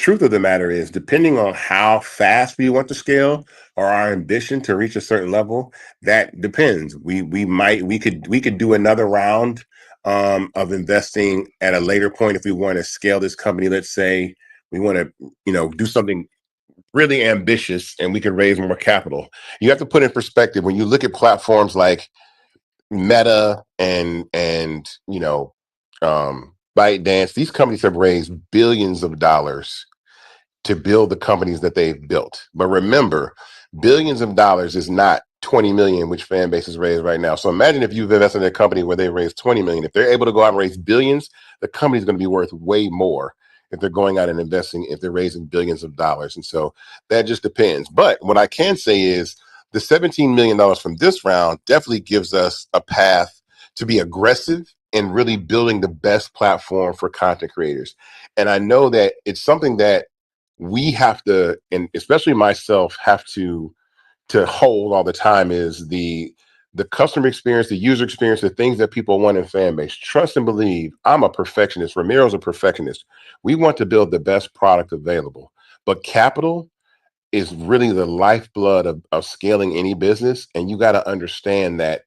truth of the matter is, depending on how fast we want to scale or our ambition to reach a certain level, that depends. We could do another round of investing at a later point if we want to scale this company. Let's say we want to, do something really ambitious and we can raise more capital. You have to put in perspective when you look at platforms like Meta and ByteDance. These companies have raised billions of dollars to build the companies that they've built. But remember, billions of dollars is not 20 million, which Fanbase has raised right now. So imagine if you've invested in a company where they raised 20 million. If they're able to go out and raise billions, the company's going to be worth way more if they're going out and investing, if they're raising billions of dollars. And so that just depends. But what I can say is the $17 million from this round definitely gives us a path to be aggressive in really building the best platform for content creators. And I know that it's something that we have to, and especially myself, have to hold all the time is the customer experience, the user experience, the things that people want in Fanbase. Trust and believe. I'm a perfectionist. Ramiro's a perfectionist. We want to build the best product available, but capital is really the lifeblood of scaling any business. And you got to understand that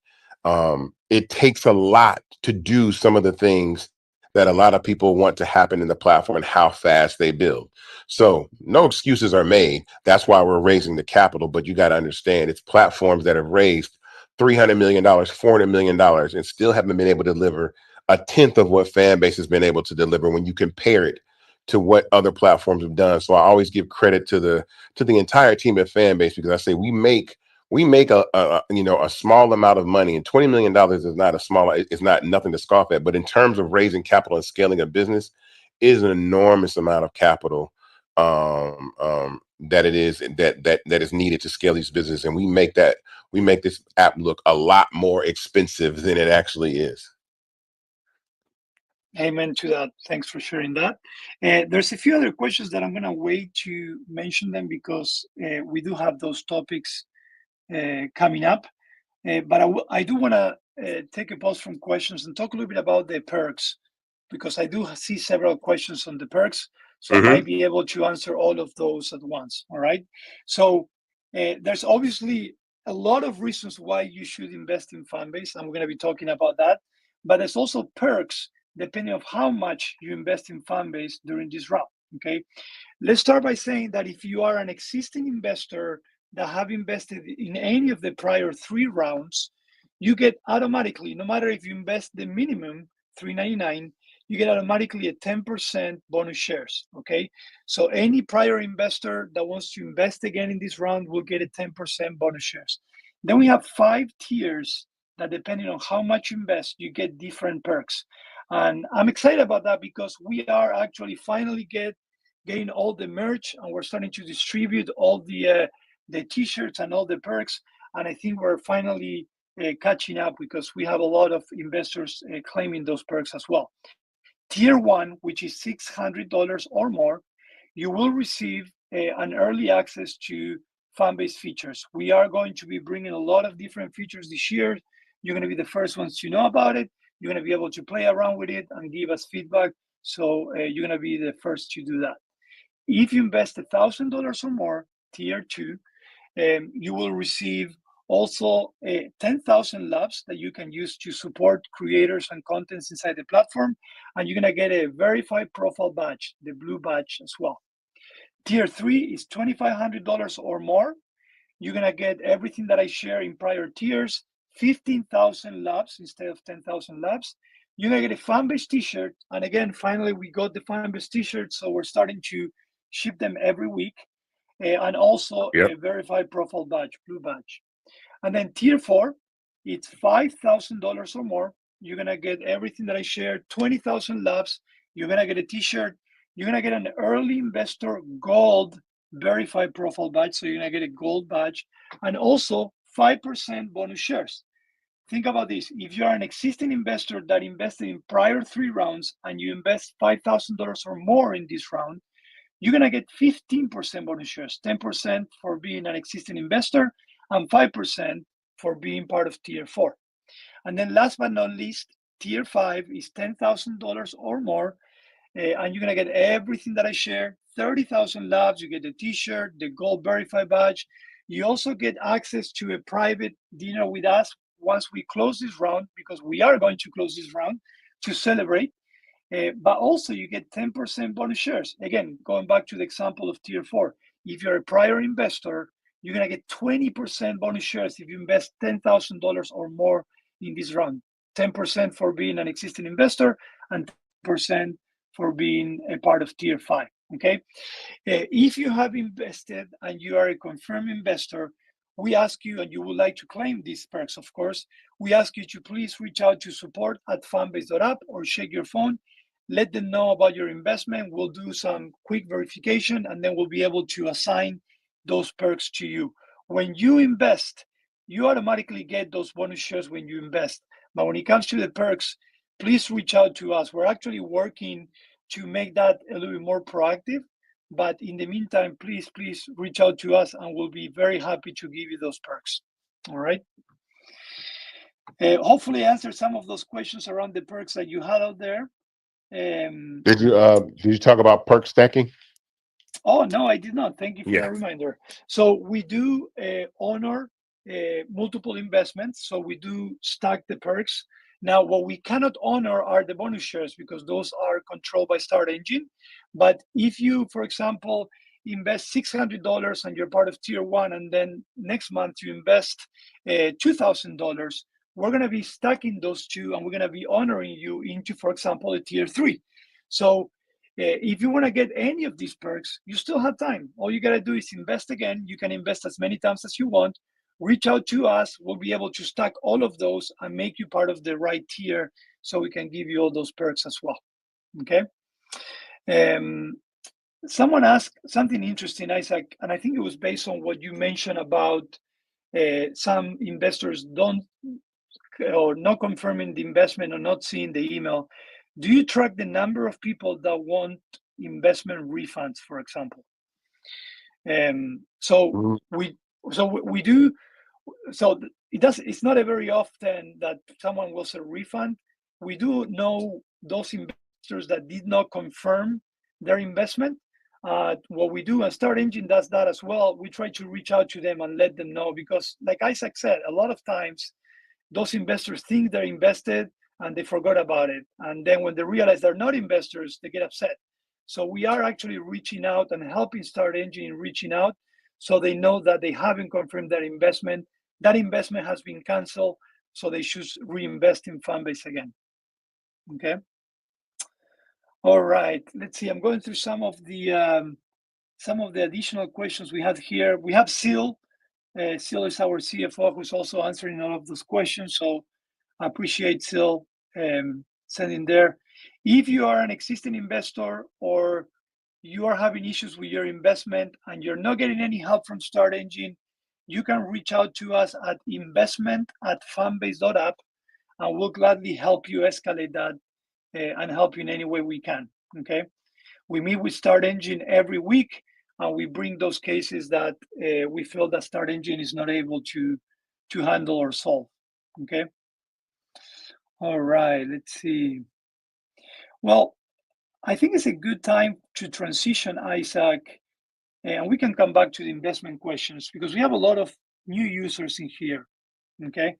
it takes a lot to do some of the things that a lot of people want to happen in the platform and how fast they build. So no excuses are made. That's why we're raising the capital. But you got to understand it's platforms that have raised $300 million, $400 million, and still haven't been able to deliver a tenth of what Fanbase has been able to deliver when you compare it to what other platforms have done. So I always give credit to the entire team at Fanbase, because I say we make a small amount of money, and $20 million is not it's not nothing to scoff at. But in terms of raising capital and scaling a business, is an enormous amount of capital that is needed to scale these businesses. And we make this app look a lot more expensive than it actually is. Amen to that. Thanks for sharing that. There's a few other questions that I'm going to wait to mention them because we do have those topics coming up. But I do want to take a pause from questions and talk a little bit about the perks, because I do see several questions on the perks. So I might be able to answer all of those at once. All right. So there's obviously a lot of reasons why you should invest in Fanbase, and we're going to be talking about that. But there's also perks depending on how much you invest in Fanbase during this round. Okay. Let's start by saying that if you are an existing investor that have invested in any of the prior 3 rounds, you get automatically, no matter if you invest the minimum $3.99, you get automatically a 10% bonus shares. Okay, so any prior investor that wants to invest again in this round will get a 10% bonus shares. Then we have 5 tiers that, depending on how much you invest, you get different perks. And I'm excited about that because we are actually finally getting all the merch, and we're starting to distribute all the t-shirts and all the perks. And I think we're finally catching up because we have a lot of investors claiming those perks as well. Tier 1, which is $600 or more, you will receive an early access to Fanbase features. We are going to be bringing a lot of different features this year. You're going to be the first ones to know about it. You're going to be able to play around with it and give us feedback. So you're going to be the first to do that. If you invest $1,000 or more, tier 2, you will receive also 10,000 labs that you can use to support creators and contents inside the platform. And you're going to get a verified profile badge, the blue badge as well. Tier 3 is $2,500 or more. You're going to get everything that I share in prior tiers, 15,000 labs instead of 10,000 labs. You're going to get a Fanbase t-shirt. And again, finally, we got the Fanbase t-shirt. So we're starting to ship them every week. And also a verified profile badge, blue badge. And then tier 4, it's $5,000 or more. You're going to get everything that I shared, 20,000 labs. You're going to get a t-shirt. You're going to get an early investor gold verified profile badge. So you're going to get a gold badge and also 5% bonus shares. Think about this. If you're an existing investor that invested in prior 3 rounds and you invest $5,000 or more in this round, you're going to get 15% bonus shares, 10% for being an existing investor and 5% for being part of tier 4. And then last but not least, tier 5 is $10,000 or more. And you're going to get everything that I share, 30,000 labs. You get the t-shirt, the gold verified badge. You also get access to a private dinner with us once we close this round, because we are going to close this round to celebrate. But also you get 10% bonus shares. Again, going back to the example of tier 4, if you're a prior investor, you're going to get 20% bonus shares if you invest $10,000 or more in this round. 10% for being an existing investor and 10% for being a part of tier 5. Okay. If you have invested and you are a confirmed investor, we ask you, and you would like to claim these perks, of course, we ask you to please reach out to support@fanbase.app or shake your phone. Let them know about your investment. We'll do some quick verification, and then we'll be able to assign those perks to you. When you invest, you automatically get those bonus shares when you invest. But when it comes to the perks, please reach out to us. We're actually working to make that a little bit more proactive. But in the meantime, please reach out to us, and we'll be very happy to give you those perks. All right. Hopefully answer some of those questions around the perks that you had out there. Did you talk about perk stacking? Oh, no, I did not. Thank you for Yeah. that reminder. So we do honor multiple investments. So we do stack the perks. Now, what we cannot honor are the bonus shares, because those are controlled by Start Engine. But if you, for example, invest $600 and you're part of tier 1, and then next month you invest $2,000, we're going to be stacking those two, and we're going to be honoring you into, for example, a tier 3. So if you want to get any of these perks, you still have time. All you got to do is invest again. You can invest as many times as you want. Reach out to us. We'll be able to stack all of those and make you part of the right tier, so we can give you all those perks as well. Okay. Someone asked something interesting, Isaac, and I think it was based on what you mentioned about some investors don't or not confirming the investment or not seeing the email. Do you track the number of people that want investment refunds, for example? So we do. So it's not a very often that someone will say refund. We do know those investors that did not confirm their investment. What we do, and Start Engine does that as well, we try to reach out to them and let them know, because like Isaac said, a lot of times those investors think they're invested and they forgot about it. And then when they realize they're not investors, they get upset. So we are actually reaching out and helping Start Engine in reaching out, so they know that they haven't confirmed their investment. That investment has been canceled, so they should reinvest in Fanbase again. Okay. All right. Let's see. I'm going through some of the additional questions we have here. We have Seal. Seal is our CFO, who's also answering all of those questions. So I appreciate Seal sending there. If you are an existing investor or you are having issues with your investment and you're not getting any help from Start Engine, you can reach out to us at investment@fanbase.app, and we'll gladly help you escalate that and help you in any way we can. Okay. We meet with Start Engine every week, and we bring those cases that we feel that Start Engine is not able to handle or solve. Okay. All right. Let's see. Well, I think it's a good time to transition, Isaac, and we can come back to the investment questions, because we have a lot of new users in here. Okay.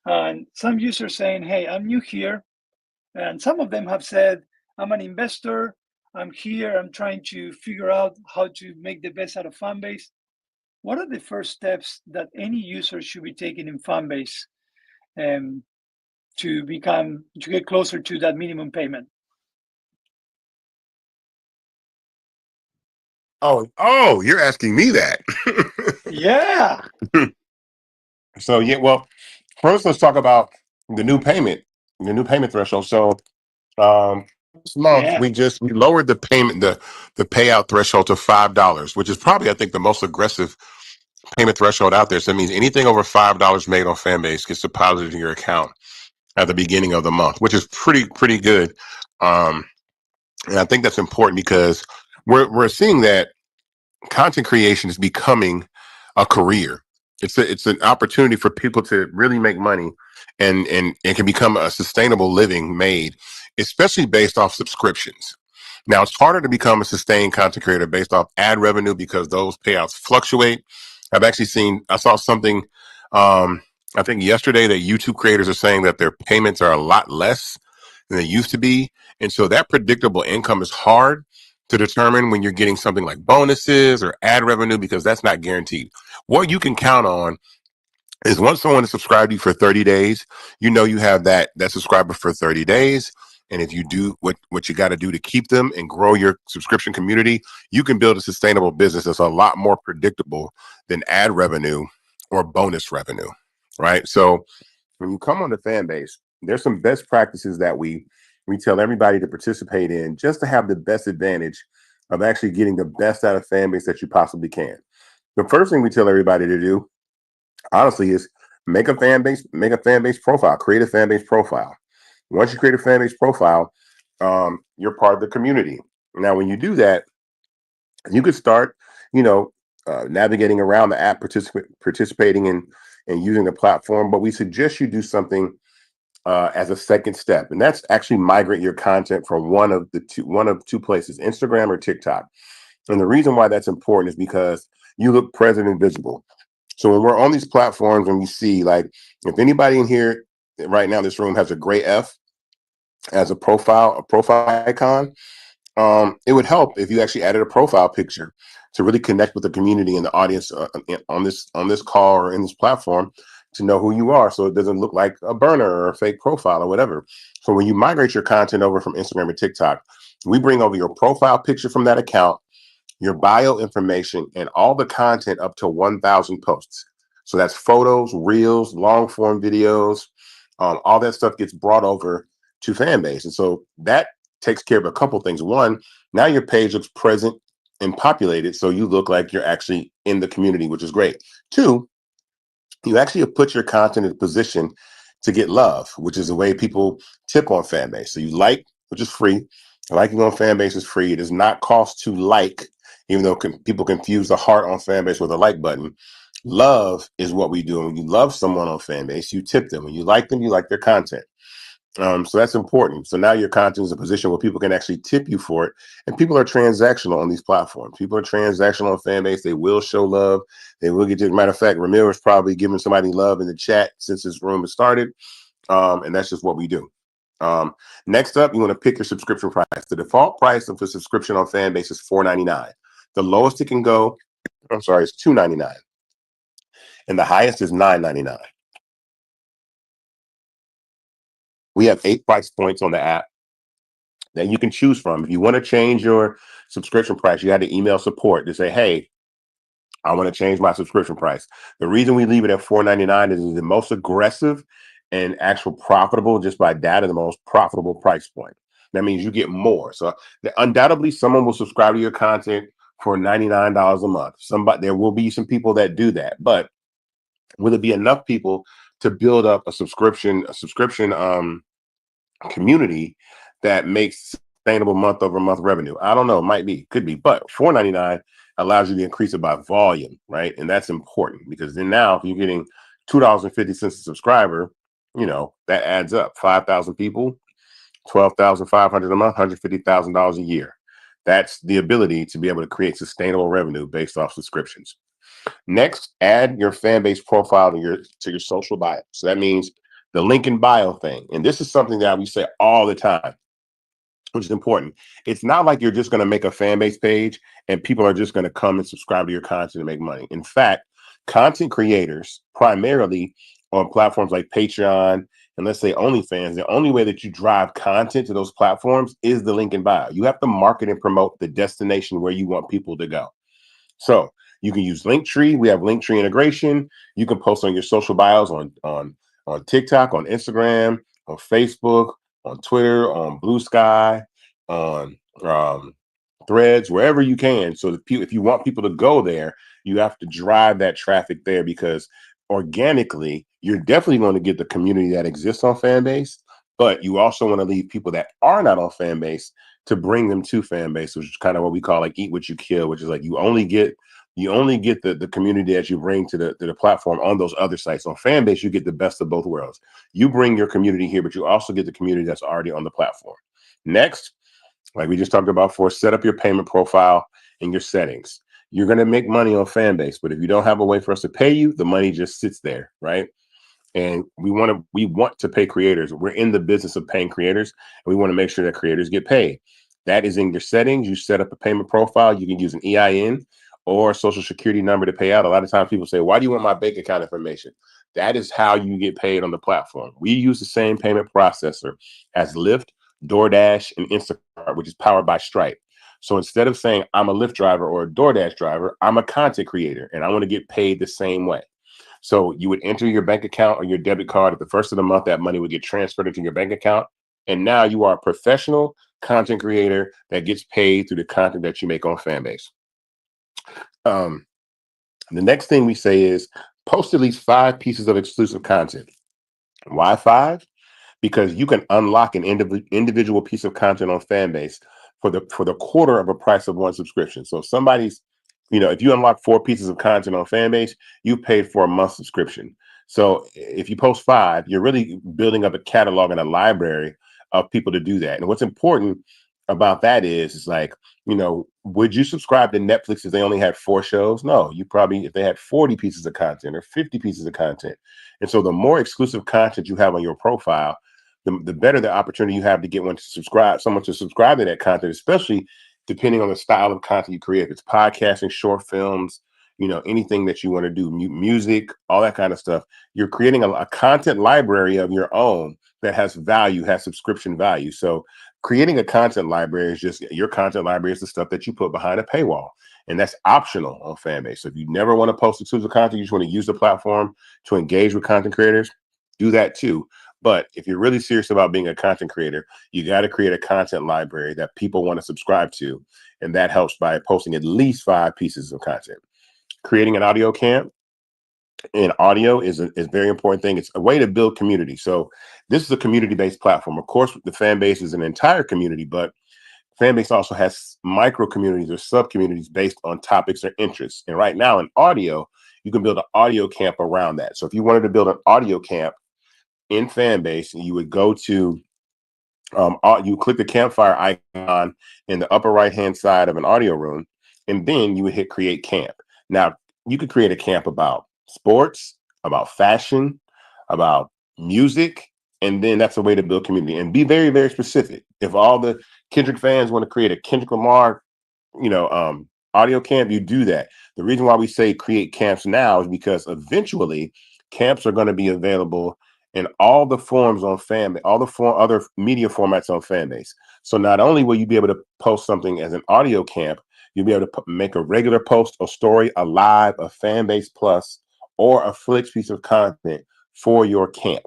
And some users saying, hey, I'm new here. And some of them have said, I'm an investor. I'm here. I'm trying to figure out how to make the best out of Fanbase. What are the first steps that any user should be taking in Fanbase to get closer to that minimum payment? Oh, you're asking me that. Yeah. So yeah, well, first let's talk about the new payment threshold. So this month we lowered the payout threshold to $5, which is probably, I think, the most aggressive payment threshold out there. So that means anything over $5 made on Fanbase gets deposited in your account at the beginning of the month, which is pretty good. And I think that's important because we're seeing that content creation is becoming a career. It's an opportunity for people to really make money, and can become a sustainable living made, especially based off subscriptions. Now, it's harder to become a sustained content creator based off ad revenue because those payouts fluctuate. I saw something, I think yesterday, that YouTube creators are saying that their payments are a lot less than they used to be. And so that predictable income is hard to determine when you're getting something like bonuses or ad revenue, because that's not guaranteed. What you can count on is once someone has subscribed to you for 30 days, you know you have that subscriber for 30 days. And if you do what you got to do to keep them and grow your subscription community, you can build a sustainable business that's a lot more predictable than ad revenue or bonus revenue, right? So when you come on the fan base, there's some best practices that we tell everybody to participate in just to have the best advantage of actually getting the best out of fan base that you possibly can. The first thing we tell everybody to do, honestly, is make a fan base profile, create a fan base profile. Once you create a fan base profile, you're part of the community. Now, when you do that, you could start, you know, navigating around the app, participating in and using the platform. But we suggest you do something as a second step, and that's actually migrate your content from one of two places, Instagram or TikTok. And the reason why that's important is because you look present and visible. So when we're on these platforms and we see, like, if anybody in here right now in this room has a gray F as a profile icon, it would help if you actually added a profile picture to really connect with the community and the audience on this call or in this platform, to know who you are, so it doesn't look like a burner or a fake profile or whatever. So when you migrate your content over from Instagram or TikTok, we bring over your profile picture from that account, your bio information, and all the content up to 1,000 posts. So that's photos, reels, long form videos, all that stuff gets brought over to Fanbase. And so that takes care of a couple things. One, now your page looks present and populated, so you look like you're actually in the community, which is great. Two, you actually have put your content in a position to get love, which is the way people tip on Fanbase. So you like, which is free. Liking on Fanbase is free. It does not cost to like, even though people confuse the heart on Fanbase with a like button. Love is what we do. And when you love someone on Fanbase, you tip them. When you like them, you like their content. So that's important. So now your content is a position where people can actually tip you for it. And people are transactional on these platforms. People are transactional on Fanbase. They will show love. They will get to, matter of fact, Ramiro is probably giving somebody love in the chat since this room has started. And that's just what we do. Next up, you want to pick your subscription price. The default price of a subscription on Fanbase is $4.99. The lowest it can go, is $2.99. And the highest is $9.99. We have 8 price points on the app that you can choose from. If you want to change your subscription price, you had to email support to say, hey, I want to change my subscription price. The reason we leave it at $4.99 is the most aggressive and actual profitable, just by data, the most profitable price point. That means you get more. So undoubtedly, someone will subscribe to your content for $99 a month. There will be some people that do that, but will it be enough people to build up a subscription community that makes sustainable month over month revenue? I don't know, might be, could be, but $4.99 allows you to increase it by volume, right? And that's important, because then now if you're getting $2.50 a subscriber, that adds up. 5,000 people, 12,500 a month, $150,000 a year. That's the ability to be able to create sustainable revenue based off subscriptions. Next, add your fan base profile to your social bio. So that means the link in bio thing. And this is something that we say all the time, which is important. It's not like you're just going to make a fan base page and people are just going to come and subscribe to your content and make money. In fact, content creators, primarily on platforms like Patreon and, let's say, OnlyFans, the only way that you drive content to those platforms is the link in bio. You have to market and promote the destination where you want people to go. So you can use Linktree. We have Linktree integration. You can post on your social bios on TikTok, on Instagram, on Facebook, on Twitter, on Blue Sky, on Threads, wherever you can. So if you want people to go there, you have to drive that traffic there, because organically, you're definitely going to get the community that exists on Fanbase, but you also want to leave people that are not on Fanbase to bring them to Fanbase, which is kind of what we call like eat what you kill, which is like you only get the community that you bring to the platform on those other sites. On Fanbase, you get the best of both worlds. You bring your community here, but you also get the community that's already on the platform. Next, Like we just talked about before, set up your payment profile in your settings. You're going to make money on Fanbase, but if you don't have a way for us to pay you, the money just sits there, right? And we want to pay creators. We're in the business of paying creators, and we want to make sure that creators get paid. That is in your settings. You set up a payment profile. You can use an EIN or a social security number to pay out. A lot of times people say, why do you want my bank account information? That is how you get paid on the platform. We use the same payment processor as Lyft, DoorDash, and Instacart, which is powered by Stripe. So instead of saying I'm a Lyft driver or a DoorDash driver, I'm a content creator and I want to get paid the same way. So you would enter your bank account or your debit card at the first of the month. That money would get transferred into your bank account. And now you are a professional content creator that gets paid through the content that you make on Fanbase. Um, the next thing we say is post at least 5 pieces of exclusive content. Why 5? Because you can unlock an individual piece of content on Fanbase for the quarter of a price of one subscription. So if somebody's, if you unlock 4 pieces of content on Fanbase, you paid for a month subscription. So if you post 5, you're really building up a catalog and a library of people to do that. And what's important about that is like, would you subscribe to Netflix if they only had 4 shows? No, you probably, if they had 40 pieces of content or 50 pieces of content. And so the more exclusive content you have on your profile, the better the opportunity you have to get someone to subscribe to that content, especially depending on the style of content you create. If it's podcasting, short films, anything that you want to do, music, all that kind of stuff. You're creating a content library of your own that has value, has subscription value. So creating a content library is just your content library is the stuff that you put behind a paywall. And that's optional on Fanbase. So if you never want to post exclusive content, you just want to use the platform to engage with content creators, do that too. But if you're really serious about being a content creator, you got to create a content library that people want to subscribe to. And that helps by posting at least 5 pieces of content. Creating an audio camp in audio is a very important thing. It's a way to build community. So this is a community-based platform. Of course, the fan base is an entire community, but Fanbase also has micro communities or sub communities based on topics or interests. And right now in audio, you can build an audio camp around that. So if you wanted to build an audio camp in Fanbase, you would go to you click the campfire icon in the upper right hand side of an audio room, and then you would hit create camp. Now you could create a camp about sports, about fashion, about music, and then that's a way to build community and be very, very specific. If all the Kendrick fans want to create a Kendrick Lamar, audio camp, you do that. The reason why we say create camps now is because eventually camps are going to be available in all the forms on Fanbase, all the other media formats on Fanbase. So not only will you be able to post something as an audio camp, you'll be able to make a regular post, a story, a live, a Fanbase Plus, or a Flix piece of content for your camp.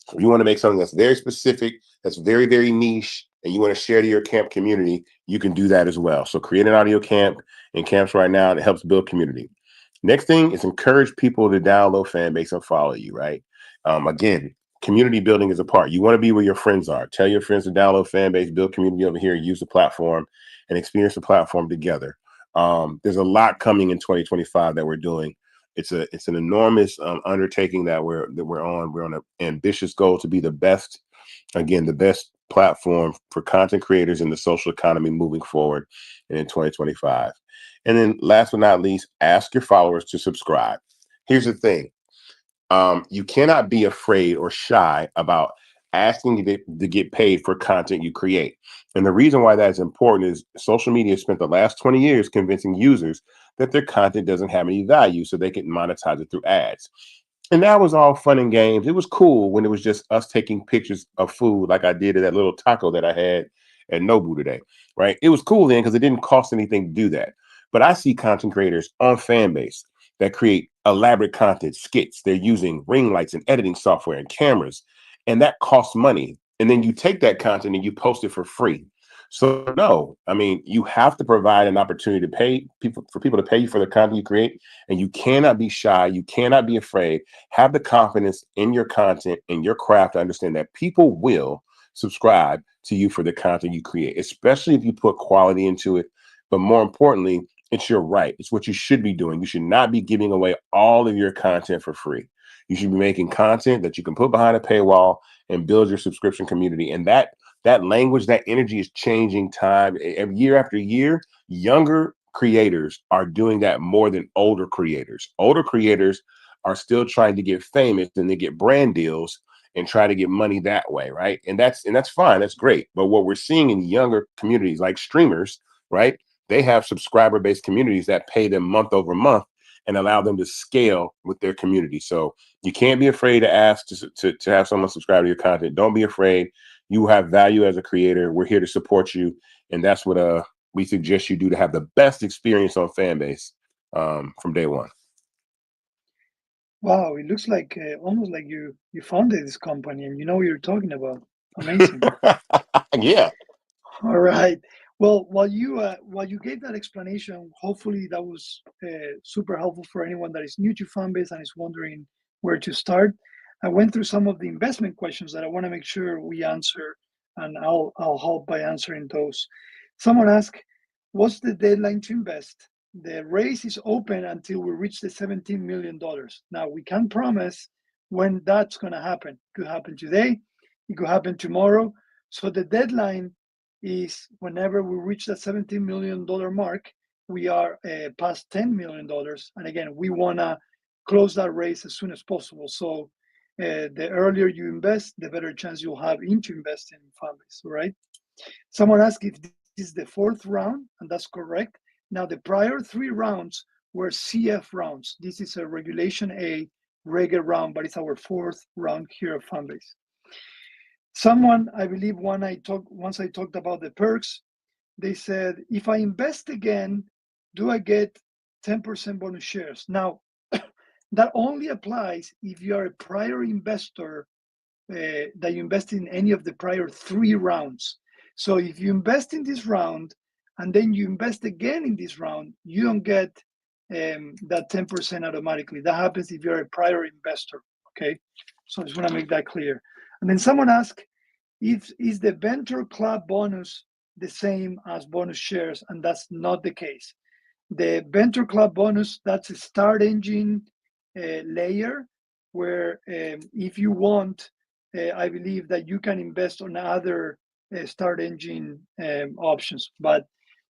So you want to make something that's very specific, that's very, very niche, and you want to share to your camp community, you can do that as well. So create an audio camp in camps right now, and it helps build community. Next thing is encourage people to download Fanbase and follow you, right? Again, community building is a part. You want to be where your friends are. Tell your friends to download Fanbase, build community over here, use the platform, and experience the platform together. There's a lot coming in 2025 that we're doing. It's an enormous undertaking that we're on. We're on an ambitious goal to be the best platform for content creators in the social economy moving forward and in 2025. And then last but not least, ask your followers to subscribe. Here's the thing. You cannot be afraid or shy about asking to get paid for content you create. And the reason why that's important is social media spent the last 20 years convincing users that their content doesn't have any value so they can monetize it through ads. And that was all fun and games. It was cool when it was just us taking pictures of food like I did at that little taco that I had at Nobu today, right? It was cool then because it didn't cost anything to do that. But I see content creators on Fanbase that create elaborate content, skits. They're using ring lights and editing software and cameras, and that costs money. And then you take that content and you post it for free. So no, I mean, you have to provide an opportunity to pay people to pay you for the content you create, and you cannot be shy. You cannot be afraid. Have the confidence in your content and your craft to understand that people will subscribe to you for the content you create, especially if you put quality into it. But more importantly, it's your right. It's what you should be doing. You should not be giving away all of your content for free. You should be making content that you can put behind a paywall and build your subscription community. And that that language, that energy is changing time year after year. Younger creators are doing that more than older creators. Older creators are still trying to get famous and they get brand deals and try to get money that way, right? And that's fine, that's great. But what we're seeing in younger communities like streamers, right? They have subscriber-based communities that pay them month over month and allow them to scale with their community. So you can't be afraid to ask to have someone subscribe to your content. Don't be afraid. You have value as a creator. We're here to support you, and that's what we suggest you do to have the best experience on Fanbase from day one. Wow, it looks like almost like you founded this company and you know what you're talking about. Amazing. Yeah. All right. Well, while you gave that explanation, hopefully that was super helpful for anyone that is new to Fanbase and is wondering where to start. I went through some of the investment questions that I want to make sure we answer, and I'll help by answering those. Someone asked, "What's the deadline to invest?" The race is open until we reach the $17 million. Now we can't promise when that's going to happen. It could happen today. It could happen tomorrow. So the deadline is whenever we reach that $17 million mark, we are past $10 million. And again, we want to close that race as soon as possible. So the earlier you invest, the better chance you'll have into investing in Fanbase, right? Someone asked if this is the fourth round, and that's correct. Now, the prior 3 rounds were CF rounds. This is a Regulation A regular round, but it's our fourth round here at Fanbase. Someone, I believe, once I talked about the perks, they said, if I invest again, do I get 10% bonus shares? Now, that only applies if you are a prior investor that you invest in any of the prior 3 rounds. So if you invest in this round and then you invest again in this round, you don't get that 10% automatically. That happens if you're a prior investor. Okay, so I just want to make that clear. And then someone asked, is the Venture Club bonus the same as bonus shares? And that's not the case. The Venture Club bonus, that's a start engine layer where if you want, I believe that you can invest on other start engine options. But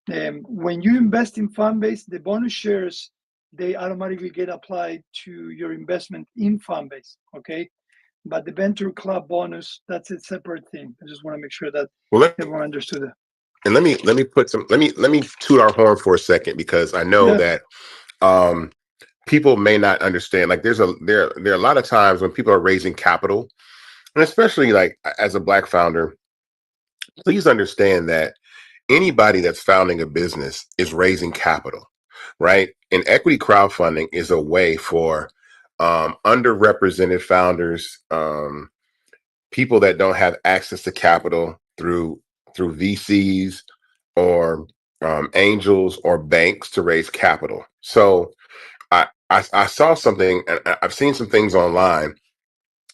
when you invest in Fanbase, the bonus shares, they automatically get applied to your investment in Fanbase, okay? But the Venture Club bonus, that's a separate thing. I just want to make sure that everyone understood that. And let me toot our horn for a second, because I know Yeah. that people may not understand. Like there are a lot of times when people are raising capital, and especially like as a Black founder, please understand that anybody that's founding a business is raising capital, right? And equity crowdfunding is a way for underrepresented founders, people that don't have access to capital through VCs or angels or banks to raise capital. So I saw something, and I've seen some things online,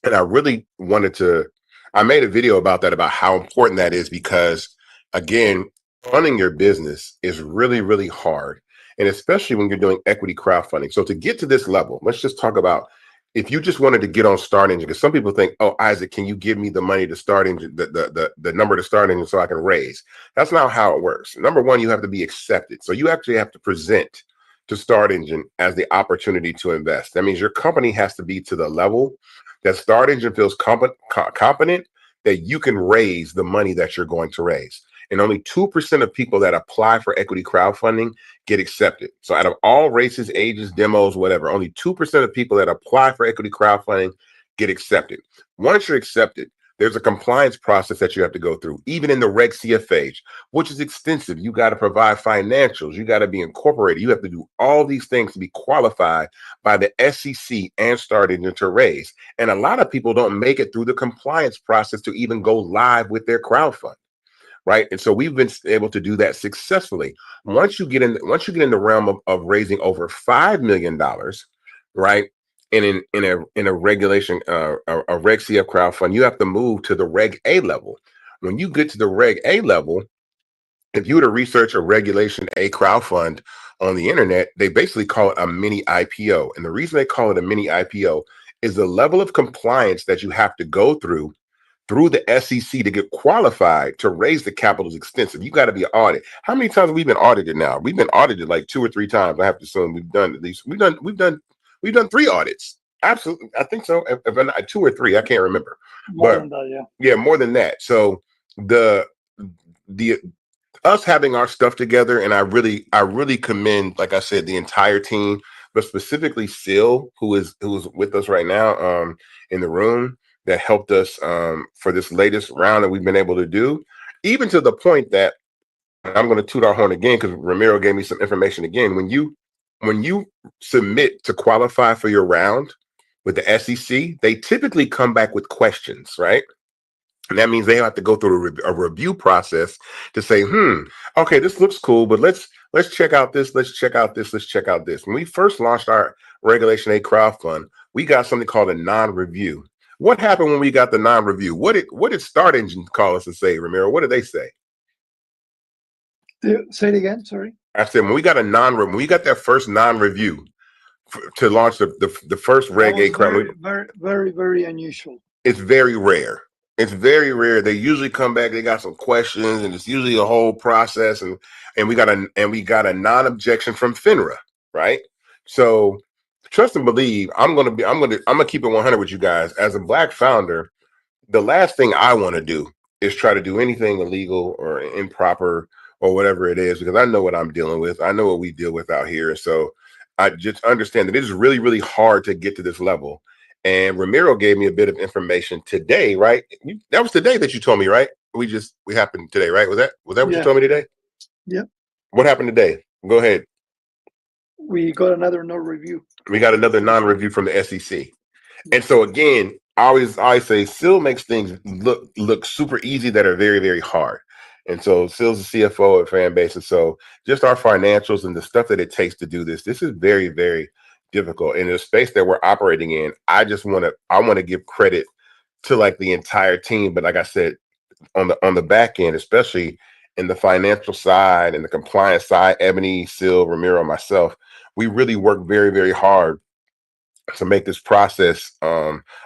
and I really wanted to. I made a video about that, about how important that is, because again, running your business is really, really hard, and especially when you're doing equity crowdfunding. So to get to this level, let's just talk about, if you just wanted to get on Start Engine, because some people think, oh, Isaac, can you give me the money to Start Engine, the number to Start Engine so I can raise? That's not how it works. Number one, you have to be accepted. So you actually have to present to Start Engine as the opportunity to invest. That means your company has to be to the level that Start Engine feels competent that you can raise the money that you're going to raise. And only 2% of people that apply for equity crowdfunding get accepted. So out of all races, ages, demos, whatever, only 2% of people that apply for equity crowdfunding get accepted. Once you're accepted, there's a compliance process that you have to go through, even in the Reg CFH, which is extensive. You got to provide financials. You got to be incorporated. You have to do all these things to be qualified by the SEC and Start Engine to raise. And a lot of people don't make it through the compliance process to even go live with their crowdfund. Right. And so we've been able to do that successfully. Once you get in the realm of raising over $5 million, right? And in a regulation, a Reg CF crowdfund, you have to move to the Reg A level. When you get to the Reg A level, if you were to research a Regulation A crowdfund on the internet, they basically call it a mini IPO. And the reason they call it a mini IPO is the level of compliance that you have to go through through the SEC to get qualified to raise the capital is extensive. You got to be audited. How many times have we been audited now? We've been audited like 2 or 3 times. I have to assume we've done at least we've done 3 audits. Absolutely, I think so. If not 2 or 3, I can't remember, More but than that, yeah. yeah, more than that. So the us having our stuff together, and I really commend, like I said, the entire team, but specifically Sil, who's with us right now in the room, that helped us for this latest round that we've been able to do, even to the point that I'm going to toot our horn again because Ramiro gave me some information again. When you submit to qualify for your round with the SEC, they typically come back with questions, right? And that means they have to go through a review process to say, okay, this looks cool, but let's check out this, let's check out this, let's check out this. When we first launched our Regulation A crowd fund, we got something called a non-review. What happened when we got the non-review? What did Start Engine call us and say, Ramiro? What did they say? Say it again. Sorry. I said when we got when we got that first non-review to launch the first That Reg A was crowd. very, very, very, very unusual. It's very rare. It's very rare. They usually come back. They got some questions, and it's usually a whole process. And we got a non-objection from FINRA, right? So trust and believe. I'm gonna keep it 100 with you guys. As a Black founder, the last thing I want to do is try to do anything illegal or improper or whatever it is, because I know what I'm dealing with. I know what we deal with out here. So I just understand that it is really, really hard to get to this level. And Ramiro gave me a bit of information today, right? That was today that you told me, right? We happened today, right? Was that what you Yeah. told me today? Yeah. What happened today? Go ahead. We got another no review. We got another non-review from the SEC. And Yes. so again, I say Sil makes things look super easy that are very, very hard. And so Sil's the CFO at Fanbase. And so just our financials and the stuff that it takes to do this is very, very difficult. In the space that we're operating in, I want to give credit to like the entire team. But like I said, on the back end, especially in the financial side and the compliance side, Ebony, Sil, Ramiro, myself, we really work very, very hard to make this process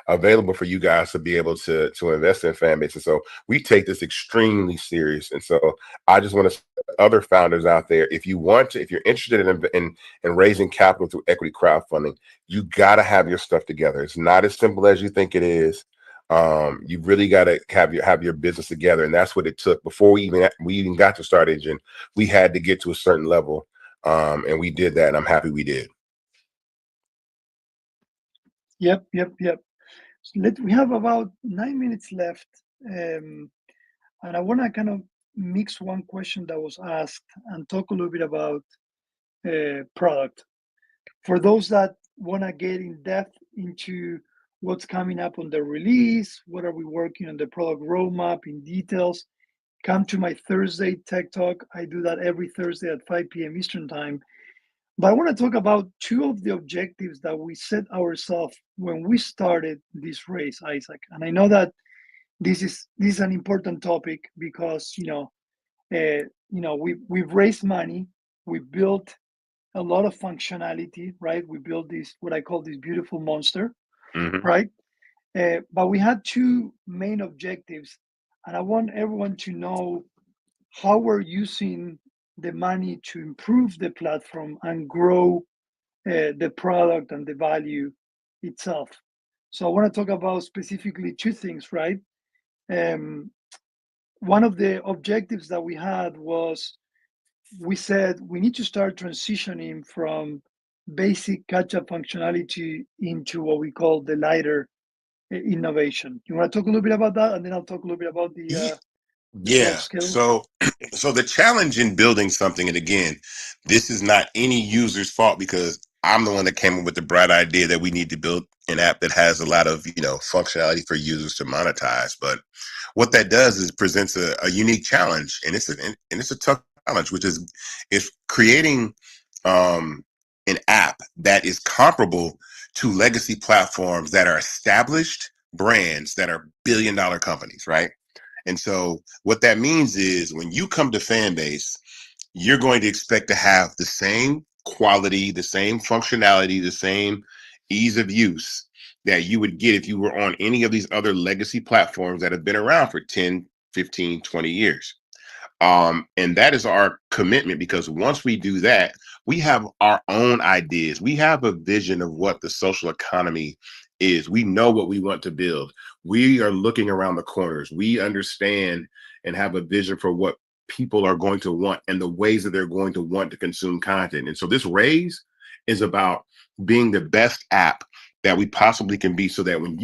available for you guys to be able to invest in Fanbase. And so we take this extremely serious. And so I just want to other founders out there, if you're interested in raising capital through equity crowdfunding, you got to have your stuff together. It's not as simple as you think it is. You really got to have your business together, and that's what it took before we even got to Start Engine. We had to get to a certain level, and we did that, and I'm happy we did. Yep. So we have about 9 minutes left, and I want to kind of mix one question that was asked and talk a little bit about product. For those that want to get in depth into what's coming up on the release, what are we working on the product roadmap in details, come to my Thursday Tech Talk. I do that every Thursday at 5 p.m. Eastern Time. But I want to talk about 2 of the objectives that we set ourselves when we started this race, Isaac. And I know that this is an important topic because we've raised money, we built a lot of functionality, right? We built this what I call this beautiful monster, Mm-hmm. right? But we had 2 main objectives, and I want everyone to know how we're using the money to improve the platform and grow the product and the value itself. So I want to talk about specifically 2 things, right? One of the objectives that we had was we said we need to start transitioning from basic catch-up functionality into what we call the lighter innovation. You want to talk a little bit about that, and then I'll talk a little bit about the product Yeah. scale. So the challenge in building something, and again, this is not any user's fault because I'm the one that came up with the bright idea that we need to build an app that has a lot of, functionality for users to monetize. But what that does is presents a unique challenge, and it's a tough challenge, which is creating an app that is comparable to legacy platforms that are established brands that are billion-dollar companies, right? And so what that means is when you come to Fanbase, you're going to expect to have the same quality, the same functionality, the same ease of use that you would get if you were on any of these other legacy platforms that have been around for 10, 15, 20 years. And that is our commitment, because once we do that, we have our own ideas. We have a vision of what the social economy is. We know what we want to build. We are looking around the corners. We understand and have a vision for what people are going to want and the ways that they're going to want to consume content. And so this raise is about being the best app that we possibly can be, so that when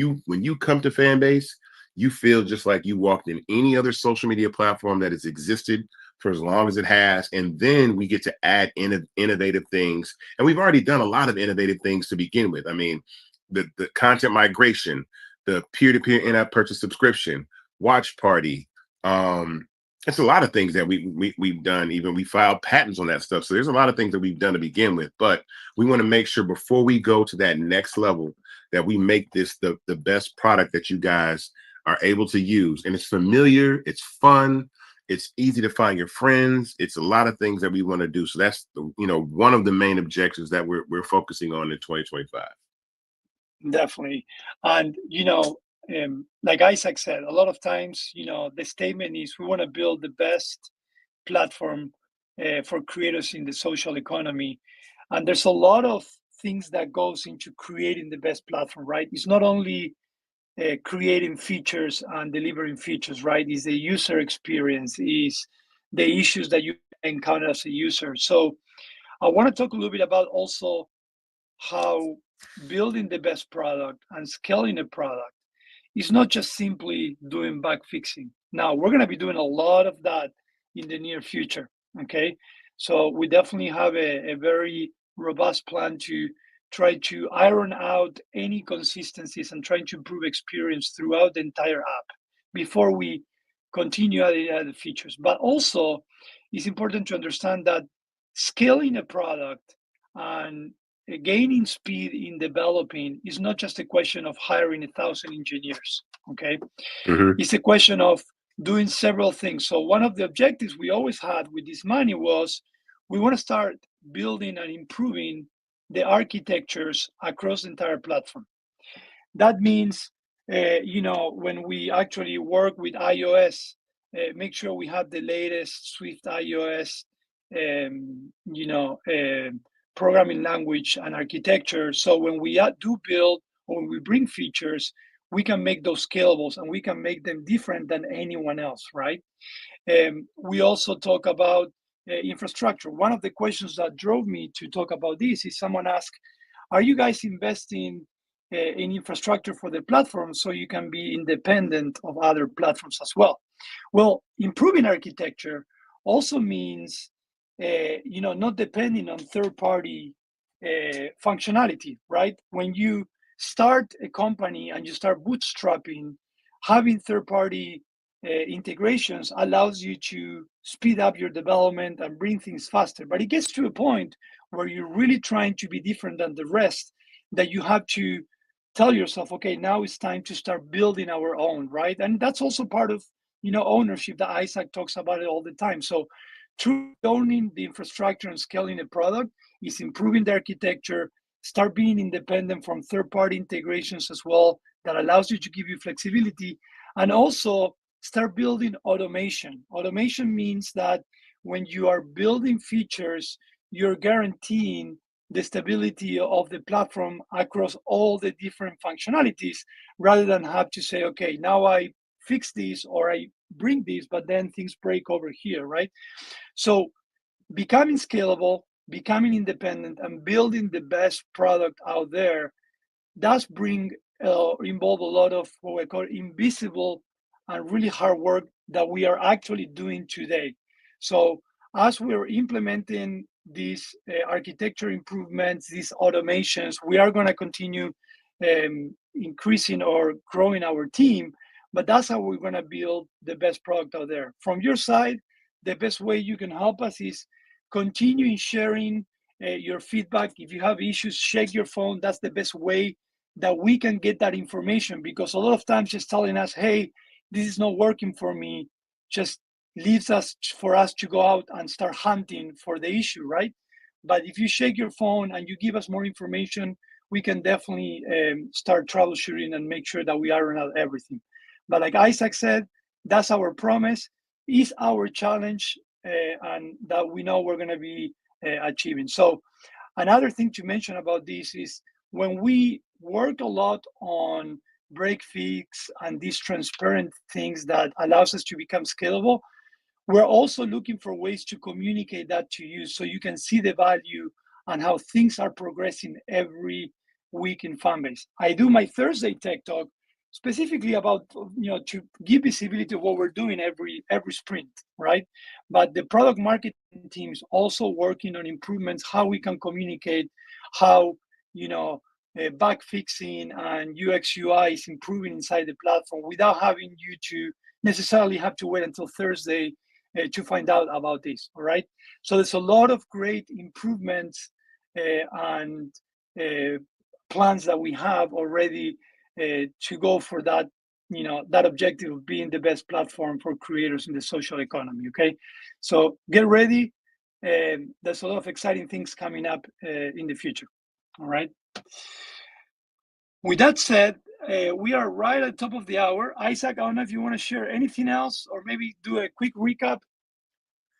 you come to Fanbase, you feel just like you walked in any other social media platform that has existed for as long as it has. And then we get to add innovative things. And we've already done a lot of innovative things to begin with. I mean, the content migration, the peer-to-peer in-app purchase subscription, watch party. It's a lot of things that we've done. Even we filed patents on that stuff. So there's a lot of things that we've done to begin with. But we want to make sure before we go to that next level that we make this the best product that you guys are able to use. And it's familiar, it's fun, it's easy to find your friends. It's a lot of things that we want to do. So that's one of the main objectives that we're focusing on in 2025. Definitely. And, like Isaac said, a lot of times, the statement is we want to build the best platform for creators in the social economy. And there's a lot of things that goes into creating the best platform, right? It's not only creating features and delivering features, right? It's the user experience, is the issues that you encounter as a user. So I want to talk a little bit about also how building the best product and scaling a product is not just simply doing bug fixing. Now, we're going to be doing a lot of that in the near future. Okay. So we definitely have a very robust plan to try to iron out any consistencies and trying to improve experience throughout the entire app before we continue adding other features. But also, it's important to understand that scaling a product and gaining speed in developing is not just a question of hiring 1,000 engineers. Okay, Mm-hmm. it's a question of doing several things. So one of the objectives we always had with this money was we want to start building and improving the architectures across the entire platform. That means, when we actually work with iOS, make sure we have the latest Swift iOS, programming language and architecture. So when we do build or when we bring features, we can make those scalables and we can make them different than anyone else, right? We also talk about infrastructure. One of the questions that drove me to talk about this is someone asked, are you guys investing in infrastructure for the platform so you can be independent of other platforms as well? Well, improving architecture also means, not depending on third-party functionality, right? When you start a company and you start bootstrapping, having third-party integrations allows you to speed up your development and bring things faster. But it gets to a point where you're really trying to be different than the rest, that you have to tell yourself, okay, now it's time to start building our own, right? And that's also part of ownership that Isaac talks about it all the time. So through owning the infrastructure and scaling a product is improving the architecture, start being independent from third-party integrations as well, that allows you to give you flexibility, and also start building automation. Automation means that when you are building features, you're guaranteeing the stability of the platform across all the different functionalities, rather than have to say, okay, now I fix this or I bring this, but then things break over here, right? So becoming scalable, becoming independent, and building the best product out there does involve a lot of what we call invisible and really hard work that we are actually doing today. So as we're implementing these architecture improvements, these automations, we are going to continue increasing or growing our team, but that's how we're going to build the best product out there. From your side, the best way you can help us is continuing sharing your feedback. If you have issues, check your phone. That's the best way that we can get that information, because a lot of times just telling us, hey, this is not working for me, just leaves us for us to go out and start hunting for the issue, right? But if you check your phone and you give us more information, we can definitely start troubleshooting and make sure that we iron out everything. But like Isaac said, that's our promise, is our challenge, and that we know we're going to be achieving. So another thing to mention about this is when we work a lot on break fix and these transparent things that allows us to become scalable, we're also looking for ways to communicate that to you so you can see the value and how things are progressing every week in Fanbase. I do my Thursday tech talk specifically about, to give visibility of what we're doing every sprint, right? But the product marketing team is also working on improvements, how we can communicate, how, back fixing and UX UI is improving inside the platform without having you to necessarily have to wait until Thursday to find out about this. All right. So there's a lot of great improvements and plans that we have already to go for that, that objective of being the best platform for creators in the social economy. Okay. So get ready. There's a lot of exciting things coming up in the future. All right. With that said, we are right at the top of the hour. Isaac, I don't know if you want to share anything else or maybe do a quick recap.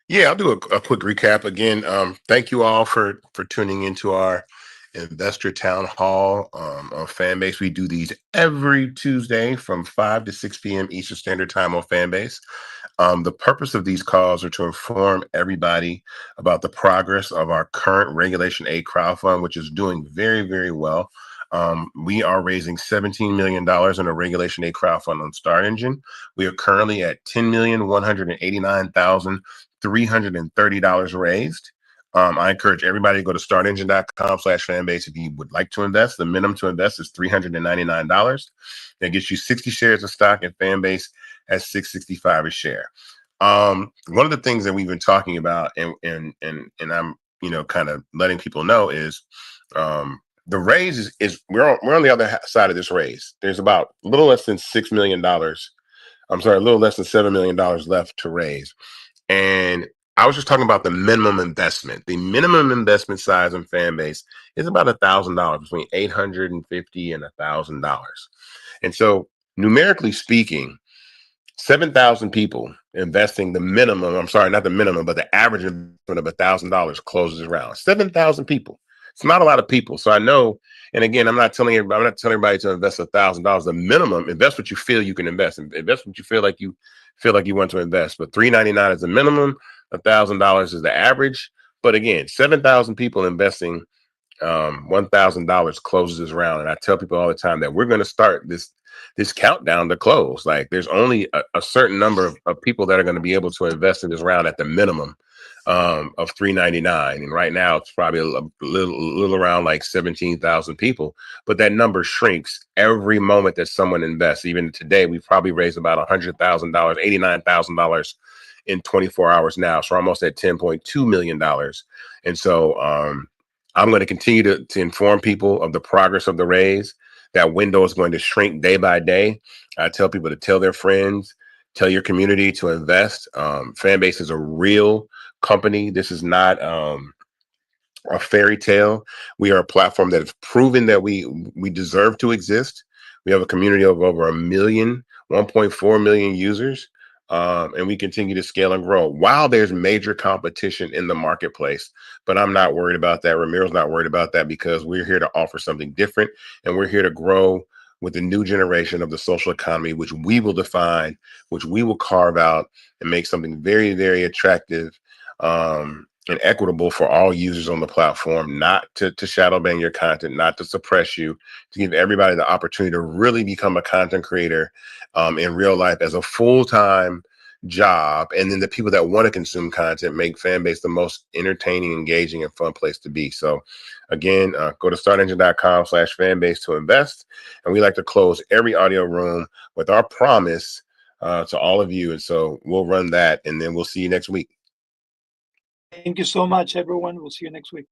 Yeah, I'll do a quick recap again. Thank you all for tuning into our investor town hall on Fanbase. We do these every Tuesday from 5 to 6 p.m. Eastern Standard Time on Fanbase. The purpose of these calls are to inform everybody about the progress of our current Regulation A crowdfund, which is doing very, very well. We are raising $17 million in a Regulation A crowdfund on Start Engine. We are currently at $10,189,330 raised. I encourage everybody to go to startengine.com/fanbase if you would like to invest. The minimum to invest is $399. That gets you 60 shares of stock, and Fanbase at $665 a share. One of the things that we've been talking about, and I'm kind of letting people know is the raise is we're on the other side of this raise. There's about a little less than $6 million. I'm sorry, a little less than $7 million left to raise. And I was just talking about the minimum investment. The minimum investment size in Fanbase is about $1,000, between $850 and $1,000. And so, numerically speaking, 7,000 people investing the minimum. I'm sorry, not the minimum, but the average investment of $1,000 closes around 7,000 people. It's not a lot of people. So I know, and again, I'm not telling everybody to invest $1,000. The minimum, invest what you feel you can invest. Invest what you feel like you want to invest. But $399 is the minimum. $1,000 is the average. But again, 7,000 people investing $1,000 closes this round. And I tell people all the time that we're going to start this countdown to close. Like there's only a certain number of people that are going to be able to invest in this round at the minimum of $399. And right now it's probably a little around like 17,000 people, but that number shrinks every moment that someone invests. Even today, we probably raised about $100,000, $89,000 in 24 hours now. So we're almost at $10.2 million. And so, I'm going to continue to inform people of the progress of the raise. That window is going to shrink day by day. I tell people to tell their friends, tell your community to invest. Fanbase is a real company. This is not a fairy tale. We are a platform that has proven that we deserve to exist. We have a community of over 1.4 million users. And we continue to scale and grow while there's major competition in the marketplace. But I'm not worried about that. Ramiro's not worried about that because we're here to offer something different, and we're here to grow with the new generation of the social economy, which we will define, which we will carve out and make something very, very attractive and equitable for all users on the platform, not to shadow ban your content, not to suppress you, to give everybody the opportunity to really become a content creator in real life as a full-time job. And then the people that want to consume content make Fanbase the most entertaining, engaging, and fun place to be. So again, go to startengine.com/fanbase to invest. And we like to close every audio room with our promise to all of you. And so we'll run that, and then we'll see you next week. Thank you so much, everyone. We'll see you next week.